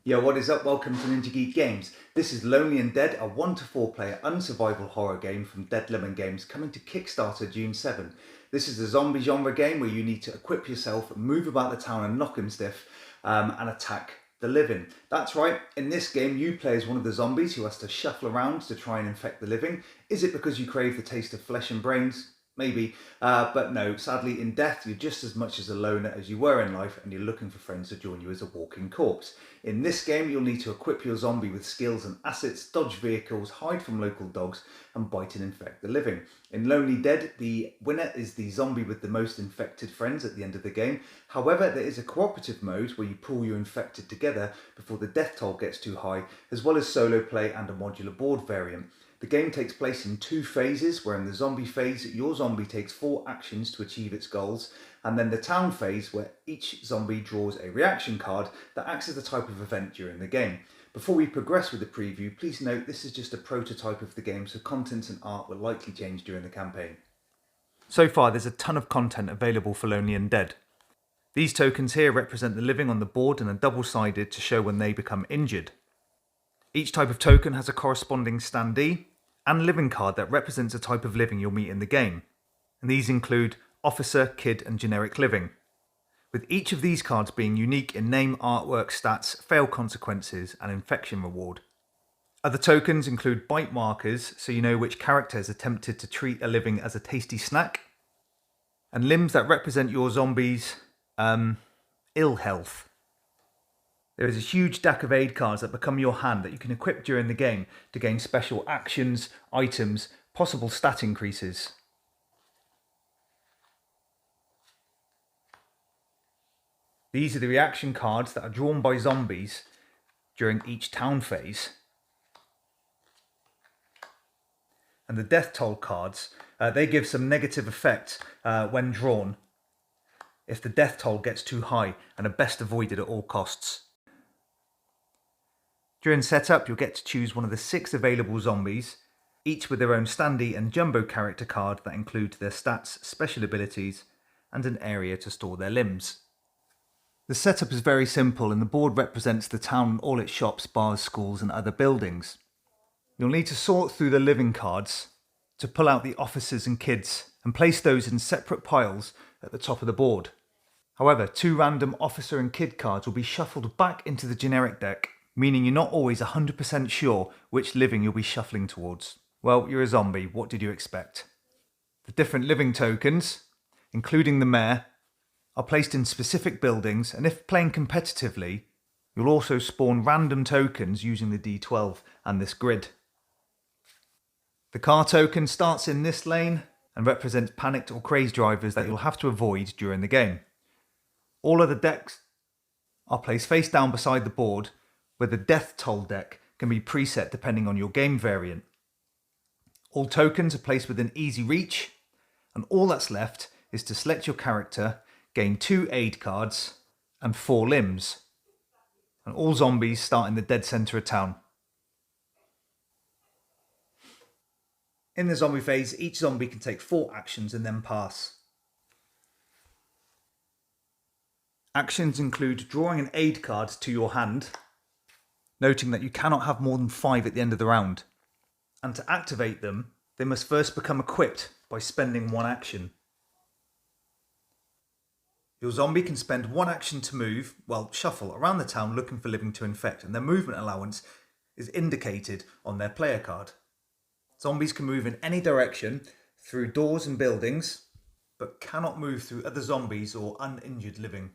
Yo, what is up? Welcome to Ninja Geek Games. This is Lonely Undead, a 1 to 4 player unsurvival horror game from Dead Lemon Games, coming to Kickstarter June 7. This is a zombie genre game where you need to equip yourself, move about the town of Knockemstiff and attack the living. That's right, in this game you play as one of the zombies who has to shuffle around to try and infect the living. Is it because you crave the taste of flesh and brains? Maybe, but no, sadly in death you're just as much as a loner as you were in life, and you're looking for friends to join you as a walking corpse. In this game you'll need to equip your zombie with skills and assets, dodge vehicles, hide from local dogs and bite and infect the living. In Lonely Dead, the winner is the zombie with the most infected friends at the end of the game. However, there is a cooperative mode where you pull your infected together before the death toll gets too high, as well as solo play and a modular board variant. The game takes place in 2 phases, where in the zombie phase, your zombie takes 4 actions to achieve its goals, and then the town phase, where each zombie draws a reaction card that acts as a type of event during the game. Before we progress with the preview, please note this is just a prototype of the game, so content and art will likely change during the campaign. So far, there's a ton of content available for Lonely Undead. These tokens here represent the living on the board and are double-sided to show when they become injured. Each type of token has a corresponding standee and living card that represents a type of living you'll meet in the game. And these include officer, kid and generic living, with each of these cards being unique in name, artwork, stats, fail consequences and infection reward. Other tokens include bite markers, so you know which character has attempted to treat a living as a tasty snack, and limbs that represent your zombie's ill health. There is a huge stack of aid cards that become your hand that you can equip during the game to gain special actions, items, possible stat increases. These are the reaction cards that are drawn by zombies during each town phase. And the death toll cards, they give some negative effect when drawn if the death toll gets too high and are best avoided at all costs. During setup, you'll get to choose one of the 6 available zombies, each with their own standee and jumbo character card that include their stats, special abilities, and an area to store their limbs. The setup is very simple, and the board represents the town and all its shops, bars, schools, and other buildings. You'll need to sort through the living cards to pull out the officers and kids and place those in separate piles at the top of the board. However, 2 random officer and kid cards will be shuffled back into the generic deck, meaning you're not always 100% sure which living you'll be shuffling towards. Well, you're a zombie, what did you expect? The different living tokens, including the mayor, are placed in specific buildings, and if playing competitively, you'll also spawn random tokens using the D12 and this grid. The car token starts in this lane and represents panicked or crazed drivers that you'll have to avoid during the game. All of the decks are placed face down beside the board, where the death toll deck can be preset depending on your game variant. All tokens are placed within easy reach, and all that's left is to select your character, gain 2 aid cards and 4 limbs. And all zombies start in the dead centre of town. In the zombie phase, each zombie can take 4 actions and then pass. Actions include drawing an aid card to your hand, noting that you cannot have more than 5 at the end of the round. And to activate them, they must first become equipped by spending 1 action. Your zombie can spend 1 action to move, shuffle around the town looking for living to infect, and their movement allowance is indicated on their player card. Zombies can move in any direction through doors and buildings, but cannot move through other zombies or uninjured living.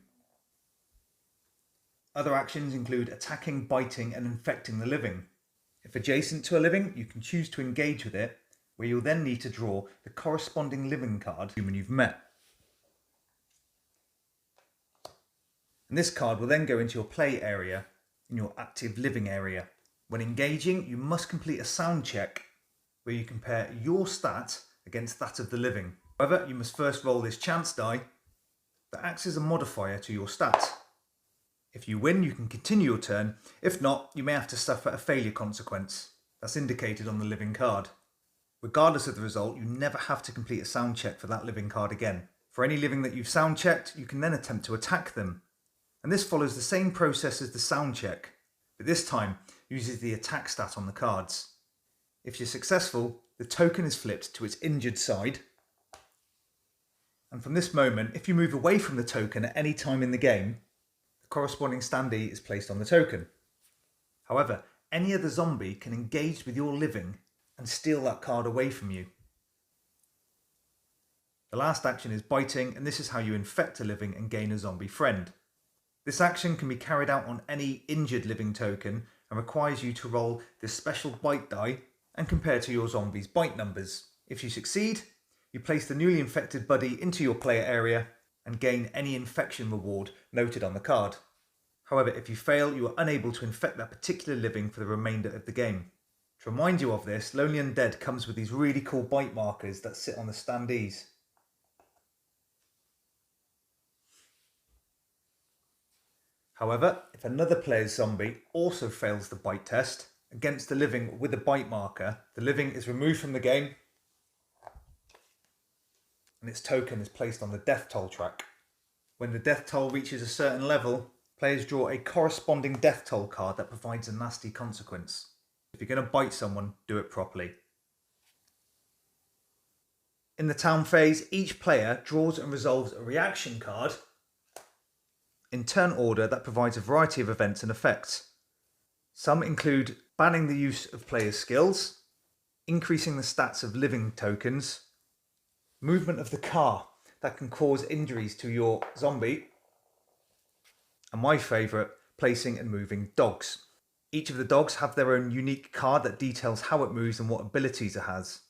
Other actions include attacking, biting and infecting the living. If adjacent to a living, you can choose to engage with it, where you'll then need to draw the corresponding living card human you've met. And this card will then go into your play area in your active living area. When engaging, you must complete a sound check where you compare your stat against that of the living. However, you must first roll this chance die that acts as a modifier to your stat. If you win, you can continue your turn. If not, you may have to suffer a failure consequence. That's indicated on the living card. Regardless of the result, you never have to complete a sound check for that living card again. For any living that you've sound checked, you can then attempt to attack them. And this follows the same process as the sound check. but this time uses the attack stat on the cards. If you're successful, the token is flipped to its injured side, and from this moment, if you move away from the token at any time in the game, the corresponding standee is placed on the token. However, any other zombie can engage with your living and steal that card away from you. The last action is biting, and this is how you infect a living and gain a zombie friend. This action can be carried out on any injured living token and requires you to roll this special bite die and compare to your zombie's bite numbers. If you succeed, you place the newly infected buddy into your player area and gain any infection reward noted on the card. However, if you fail, you are unable to infect that particular living for the remainder of the game. To remind you of this, Lonely Undead comes with these really cool bite markers that sit on the standees. However, if another player's zombie also fails the bite test against the living with a bite marker, the living is removed from the game and its token is placed on the death toll track. When the death toll reaches a certain level, players draw a corresponding death toll card that provides a nasty consequence. If you're going to bite someone, do it properly. In the town phase, each player draws and resolves a reaction card in turn order that provides a variety of events and effects. Some include banning the use of players' skills, increasing the stats of living tokens, movement of the car that can cause injuries to your zombie, and my favourite, placing and moving dogs. Each of the dogs have their own unique card that details how it moves and what abilities it has.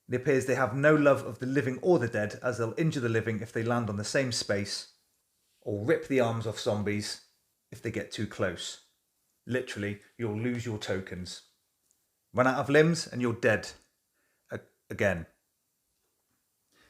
It appears they have no love of the living or the dead, as they'll injure the living if they land on the same space, or rip the arms off zombies if they get too close. Literally, you'll lose your tokens. Run out of limbs and you're dead. Again.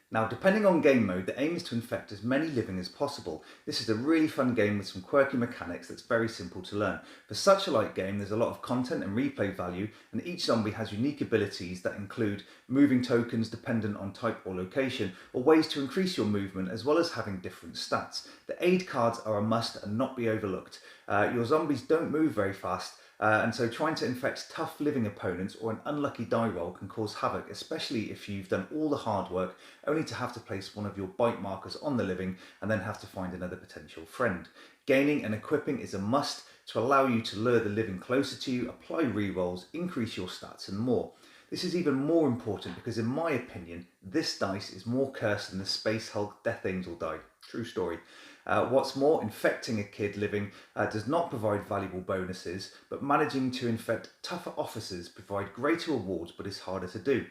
Now, depending on game mode, the aim is to infect as many living as possible. This is a really fun game with some quirky mechanics that's very simple to learn. For such a light game, there's a lot of content and replay value, and each zombie has unique abilities that include moving tokens dependent on type or location, or ways to increase your movement, as well as having different stats. The aid cards are a must and not be overlooked. Your zombies don't move very fast, and so trying to infect tough living opponents or an unlucky die roll can cause havoc, especially if you've done all the hard work only to have to place one of your bite markers on the living and then have to find another potential friend. Gaining and equipping is a must to allow you to lure the living closer to you, apply rerolls, increase your stats and more. This is even more important because in my opinion, this dice is more cursed than the Space Hulk Death Angel die. True story. What's more, infecting a kid living does not provide valuable bonuses, but managing to infect tougher officers provide greater rewards but is harder to do.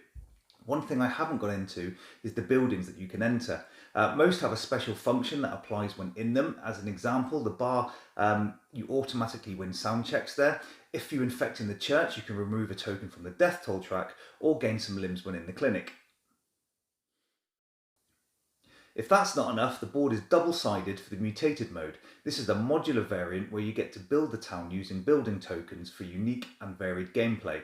One thing I haven't got into is the buildings that you can enter. Most have a special function that applies when in them. As an example, the bar, you automatically win sound checks there. If you infect in the church, you can remove a token from the death toll track or gain some limbs when in the clinic. If that's not enough, the board is double-sided for the mutated mode. This is the modular variant where you get to build the town using building tokens for unique and varied gameplay.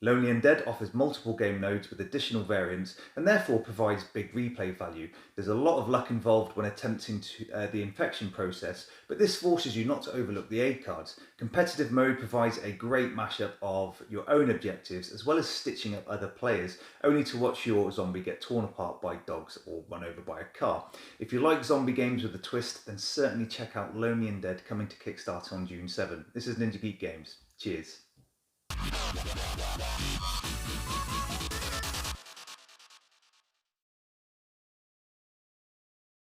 Lonely Undead offers multiple game modes with additional variants and therefore provides big replay value. There's a lot of luck involved when attempting the infection process, but this forces you not to overlook the aid cards. Competitive mode provides a great mashup of your own objectives as well as stitching up other players, only to watch your zombie get torn apart by dogs or run over by a car. If you like zombie games with a twist, then certainly check out Lonely Undead, coming to Kickstarter on June 7. This is Ninja Geek Games. Cheers.